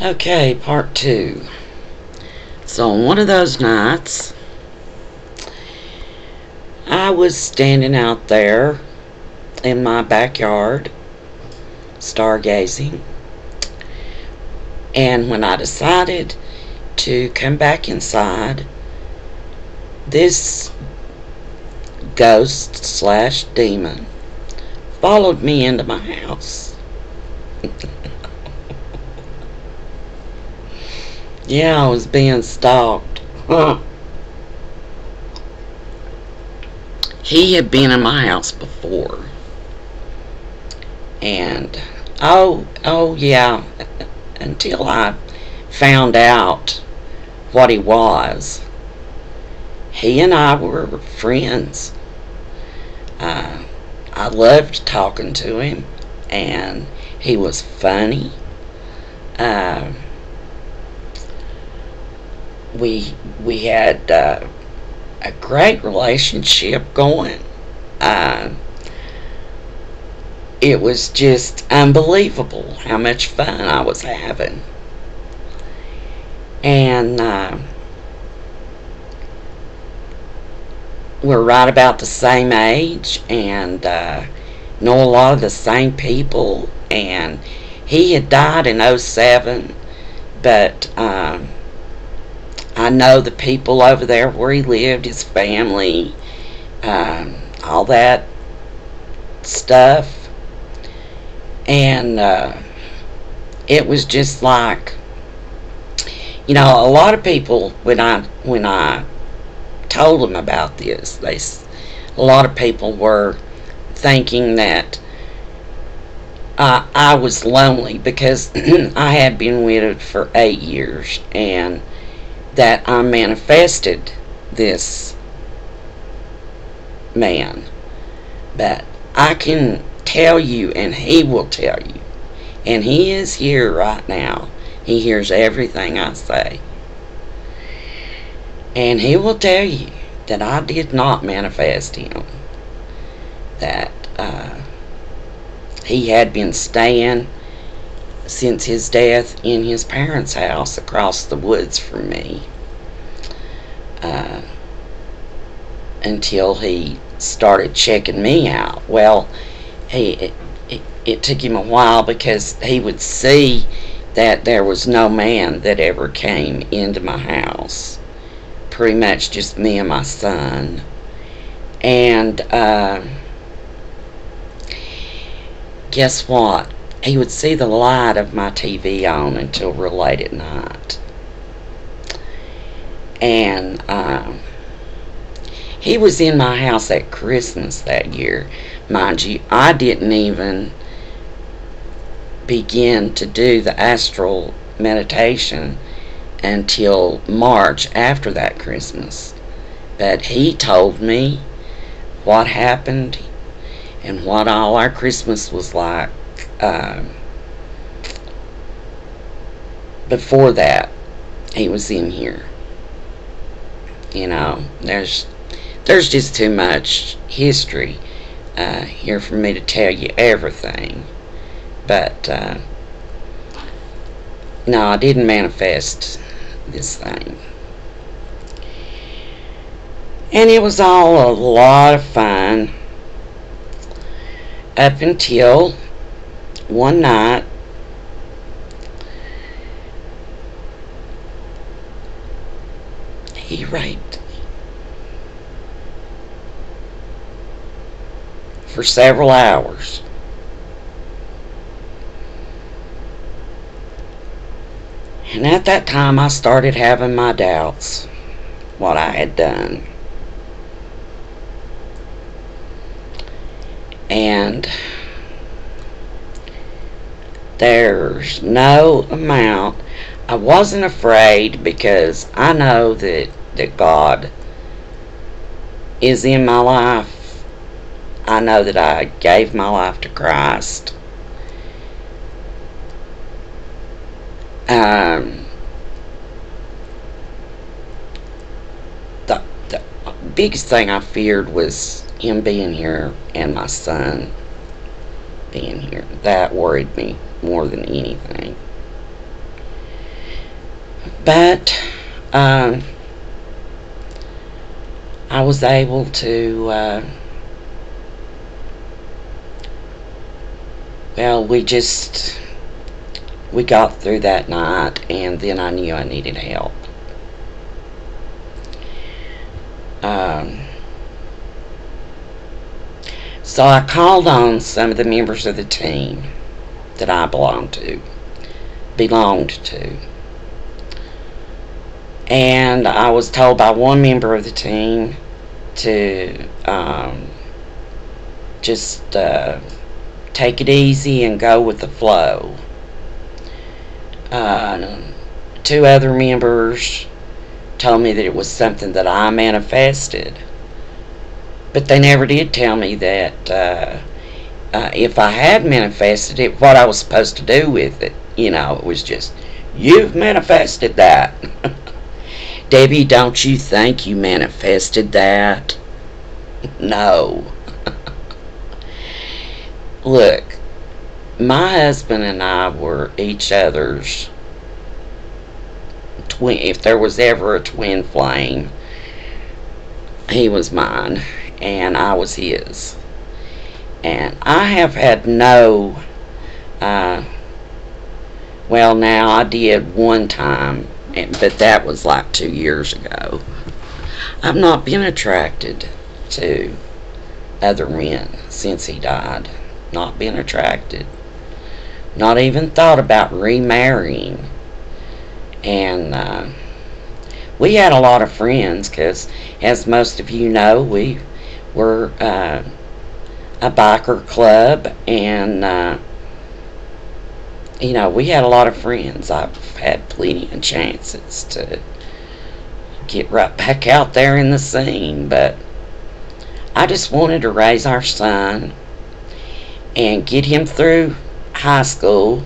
Okay, part 2. So on one of those nights, I was standing out there in my backyard, stargazing, and when I decided to come back inside, this ghost slash demon followed me into my house. Yeah, I was being stalked. He had been in my house before. And, oh yeah, until I found out what he was. He and I were friends. I loved talking to him, and he was funny. We had a great relationship going. It was just unbelievable how much fun I was having. And we're right about the same age, and know a lot of the same people. And he had died in '07, but I know the people over there where he lived, his family, all that stuff. And it was just like, a lot of people, when I told them about this, a lot of people were thinking that I was lonely because I had been widowed for 8 years, and that I manifested this man. But I can tell you, and he will tell you, and he is here right now. He hears everything I say, and he will tell you that I did not manifest him, that he had been staying since his death in his parents' house across the woods from me, until he started checking me out. Well, it took him a while, because he would see that there was no man that ever came into my house, pretty much just me and my son. And guess what? He would see the light of my TV on until real late at night. And he was in my house at Christmas that year. Mind you, I didn't even begin to do the astral meditation until March after that Christmas. But he told me what happened and what all our Christmas was like. Before that, he was in here. There's just too much history here for me to tell you everything. But no, I didn't manifest this thing. And it was all a lot of fun up until one night he raped me for several hours. And at that time I started having my doubts what I had done. And there's no amount. I wasn't afraid, because I know that God is in my life. I know that I gave my life to Christ. The biggest thing I feared was him being here and my son being here. That worried me more than anything. But I was able to, well, we got through that night, and then I knew I needed help. So I called on some of the members of the team that I belonged to. And I was told by one member of the team to just take it easy and go with the flow. Two other members told me that it was something that I manifested, but they never did tell me that if I had manifested it, what I was supposed to do with it. It was just, you've manifested that. Debbie, don't you think you manifested that? No. Look, my husband and I were each other's twin. If there was ever a twin flame, he was mine and I was his. And I have had no, well, now I did one time, but that was like 2 years ago. I've not been attracted to other men since he died. Not been attracted. Not even thought about remarrying. And we had a lot of friends because, as most of you know, we were a biker club, and we had a lot of friends. I've had plenty of chances to get right back out there in the scene, but I just wanted to raise our son and get him through high school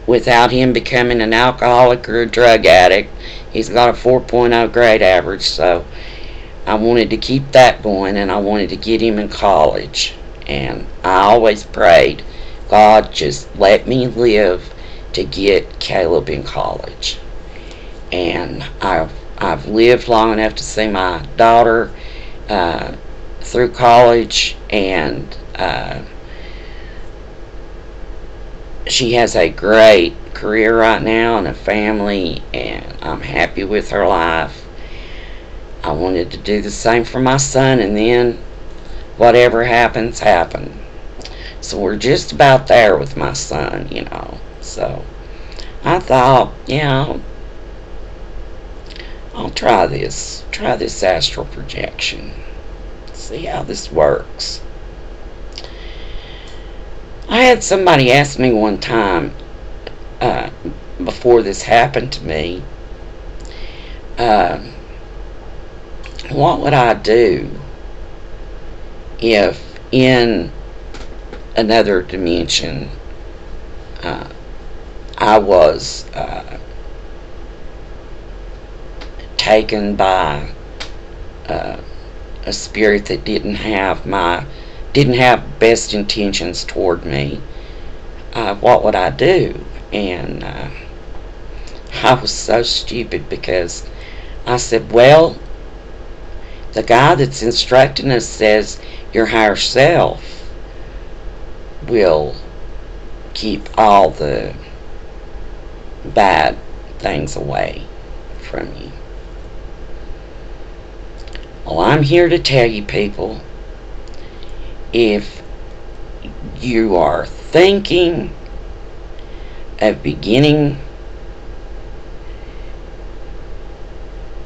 without him becoming an alcoholic or a drug addict. He's got a 4.0 grade average, so I wanted to keep that going, and I wanted to get him in college. And I always prayed, God, just let me live to get Caleb in college. And I've lived long enough to see my daughter through college, and she has a great career right now and a family, and I'm happy with her life. I wanted to do the same for my son, and then whatever happens, happen. So we're just about there with my son, So I thought, I'll try this astral projection. See how this works. I had somebody ask me one time, before this happened to me, what would I do if in another dimension I was taken by a spirit that didn't have best intentions toward me? What would I do? And I was so stupid, because I said, well, the guy that's instructing us says your higher self will keep all the bad things away from you. Well, I'm here to tell you, people, if you are thinking of beginning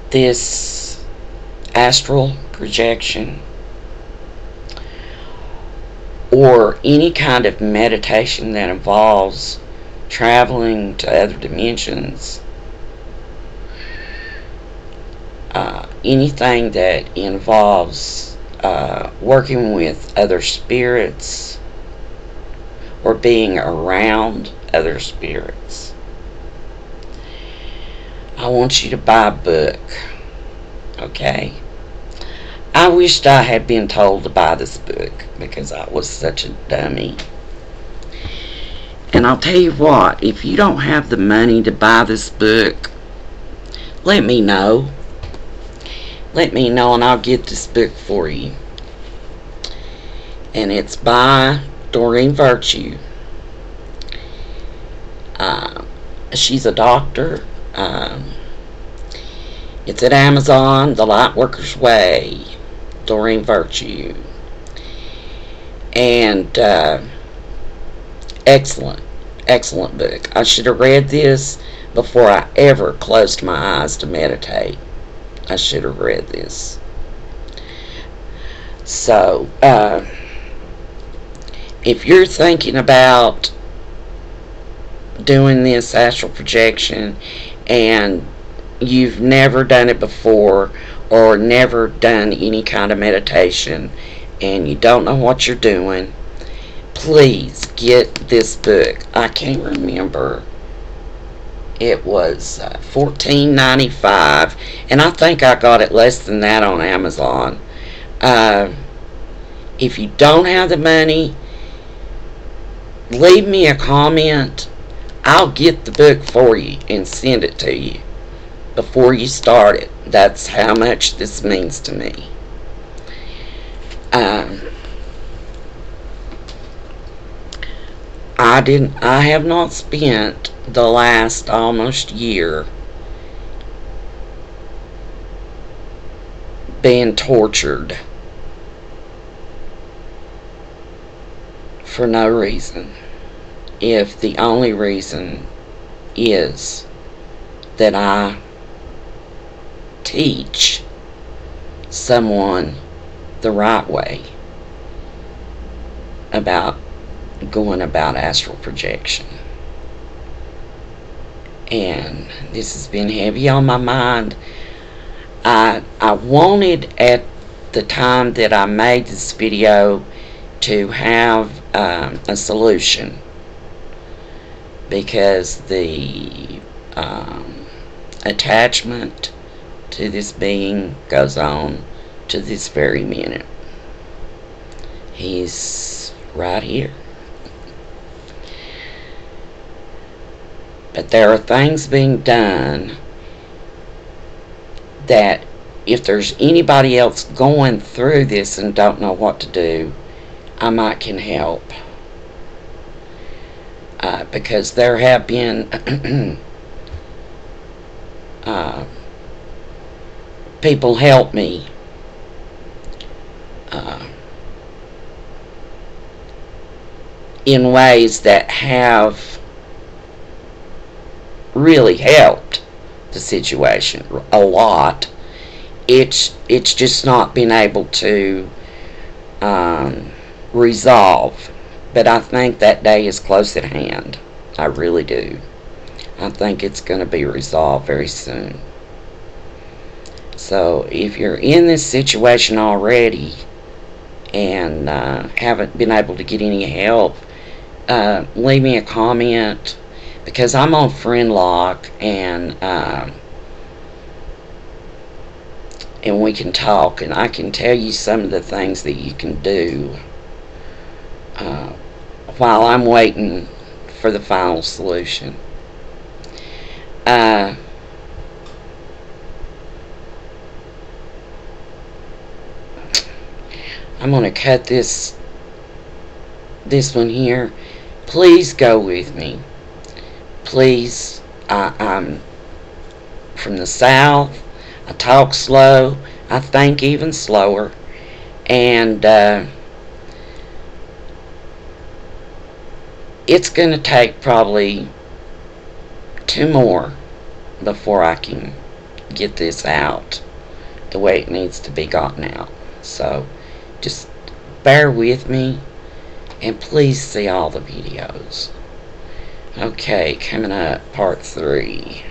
this astral projection or any kind of meditation that involves traveling to other dimensions, anything that involves working with other spirits or being around other spirits, I want you to buy a book, okay? I wished I had been told to buy this book, because I was such a dummy. And I'll tell you what, if you don't have the money to buy this book, let me know. Let me know and I'll get this book for you. And it's by Doreen Virtue. She's a doctor. It's at Amazon, The Lightworker's Way, Doreen Virtue. And excellent book. I should have read this before I ever closed my eyes to meditate. I should have read this. So, if you're thinking about doing this astral projection and you've never done it before or never done any kind of meditation and you don't know what you're doing, please get this book. I can't remember. It was $14.95, and I think I got it less than that on Amazon. If you don't have the money, leave me a comment. I'll get the book for you and send it to you before you start it. That's how much this means to me. I have not spent the last almost year being tortured for no reason, if the only reason is that I teach someone the right way about going about astral projection. And this has been heavy on my mind. I wanted at the time that I made this video to have a solution, because the attachment to this being goes on to this very minute. He's right here. But there are things being done that if there's anybody else going through this and don't know what to do, I might can help. Because there have been people help me in ways that have really helped the situation a lot. It's just not been able to resolve. But I think that day is close at hand. I really do. I think it's going to be resolved very soon. So if you're in this situation already and haven't been able to get any help, leave me a comment, because I'm on friend lock, and we can talk, and I can tell you some of the things that you can do while I'm waiting for the final solution. I'm going to cut this one here. Please go with me. Please. I'm from the South. I talk slow. I think even slower. And it's going to take probably 2 more before I can get this out the way it needs to be gotten out. So just bear with me, and please see all the videos. Okay, coming up, part 3.